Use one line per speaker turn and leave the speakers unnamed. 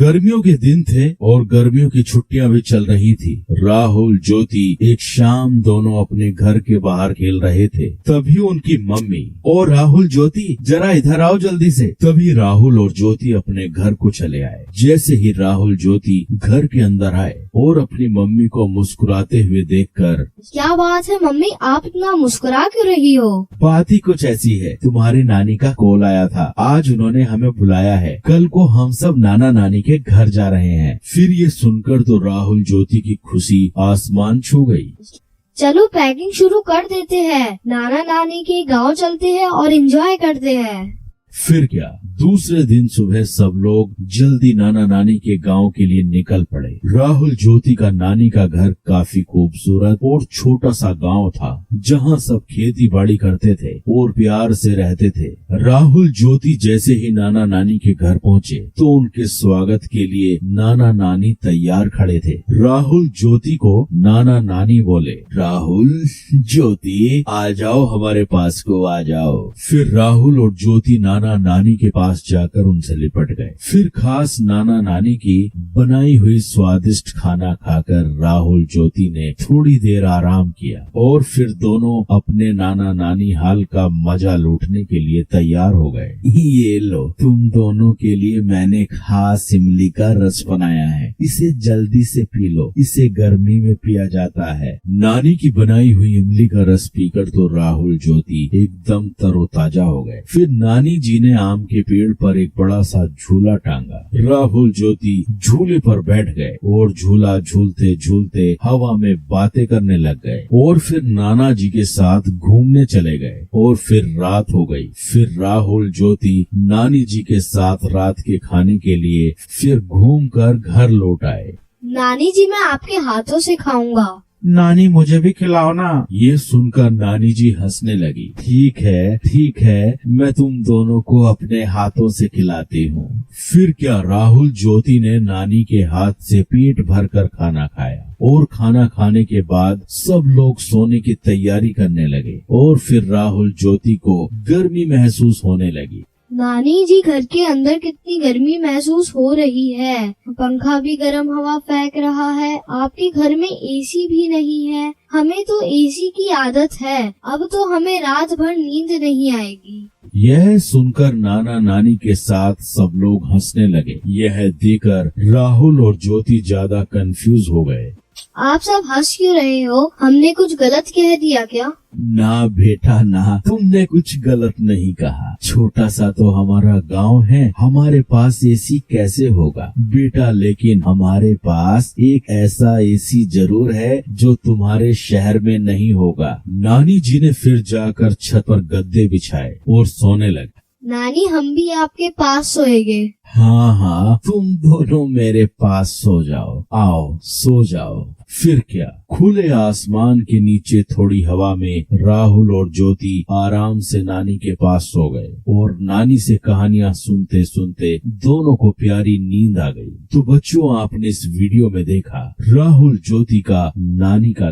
गर्मियों के दिन थे और गर्मियों की छुट्टियां भी चल रही थी। राहुल, ज्योति एक शाम दोनों अपने घर के बाहर खेल रहे थे। तभी उनकी मम्मी, और राहुल, ज्योति जरा इधर आओ जल्दी से। तभी राहुल और ज्योति अपने घर को चले आए। जैसे ही राहुल ज्योति घर के अंदर आए और अपनी मम्मी को मुस्कुराते हुए देखकर,
क्या बात है मम्मी, आप इतना मुस्कुरा क्यों रही हो?
बात ही कुछ ऐसी है, तुम्हारी नानी का कॉल आया था। आज उन्होंने हमें बुलाया है। कल को हम सब नाना नानी के घर जा रहे हैं। फिर ये सुनकर तो राहुल ज्योति की खुशी आसमान छू गई।
चलो पैकिंग शुरू कर देते हैं, नाना नानी के गांव चलते हैं और एंजॉय करते हैं।
फिर क्या, दूसरे दिन सुबह सब लोग जल्दी नाना नानी के गांव के लिए निकल पड़े। राहुल ज्योति का नानी का घर काफी खूबसूरत और छोटा सा गांव था, जहां सब खेती बाड़ी करते थे और प्यार से रहते थे। राहुल ज्योति जैसे ही नाना नानी के घर पहुंचे तो उनके स्वागत के लिए नाना नानी तैयार खड़े थे। राहुल ज्योति को नाना नानी बोले, राहुल, ज्योति आ जाओ, हमारे पास को आ जाओ। फिर राहुल और ज्योति नाना नानी के पास जाकर उनसे लिपट गए। फिर खास नाना नानी की बनाई हुई स्वादिष्ट खाना खाकर राहुल ज्योति ने थोड़ी देर आराम किया और फिर दोनों अपने नाना नानी हाल का मजा लूटने के लिए तैयार हो गए। ये लो, तुम दोनों के लिए मैंने खास इमली का रस बनाया है, इसे जल्दी से पी लो, इसे गर्मी में पिया जाता है। नानी की बनाई हुई इमली का रस पीकर तो राहुल ज्योति एकदम तरोताजा हो गए। फिर नानी जी ने आम के पेड़ पर एक बड़ा सा झूला टांगा। राहुल ज्योति झूले पर बैठ गए और झूला झूलते झूलते हवा में बातें करने लग गए और फिर नाना जी के साथ घूमने चले गए। और फिर रात हो गई। फिर राहुल ज्योति नानी जी के साथ रात के खाने के लिए फिर घूमकर घर लौट आए।
नानी जी, मैं आपके हाथों से खाऊंगा।
नानी, मुझे भी खिलाओ ना। ये सुनकर नानी जी हंसने लगी। ठीक है, मैं तुम दोनों को अपने हाथों से खिलाती हूँ। फिर क्या, राहुल ज्योति ने नानी के हाथ से पेट भर कर खाना खाया और खाना खाने के बाद सब लोग सोने की तैयारी करने लगे। और फिर राहुल ज्योति को गर्मी महसूस होने लगी।
नानी जी, घर के अंदर कितनी गर्मी महसूस हो रही है, पंखा भी गर्म हवा फेंक रहा है, आपके घर में एसी भी नहीं है। हमें तो एसी की आदत है, अब तो हमें रात भर नींद नहीं आएगी।
यह सुनकर नाना नानी के साथ सब लोग हंसने लगे। यह देखकर राहुल और ज्योति ज्यादा कंफ्यूज हो गए।
आप सब हंस क्यों रहे हो? हमने कुछ गलत कह दिया क्या?
ना बेटा ना, तुमने कुछ गलत नहीं कहा। छोटा सा तो हमारा गांव है, हमारे पास एसी कैसे होगा बेटा, लेकिन हमारे पास एक ऐसा एसी जरूर है जो तुम्हारे शहर में नहीं होगा। नानी जी ने फिर जाकर छत पर गद्दे बिछाए और सोने लगे।
नानी, हम भी आपके पास सोएंगे।
हाँ, तुम दोनों मेरे पास सो जाओ, आओ सो जाओ। फिर क्या, खुले आसमान के नीचे थोड़ी हवा में राहुल और ज्योति आराम से नानी के पास सो गए और नानी से कहानियां सुनते सुनते दोनों को प्यारी नींद आ गई। तो बच्चों, आपने इस वीडियो में देखा राहुल ज्योति का नानी का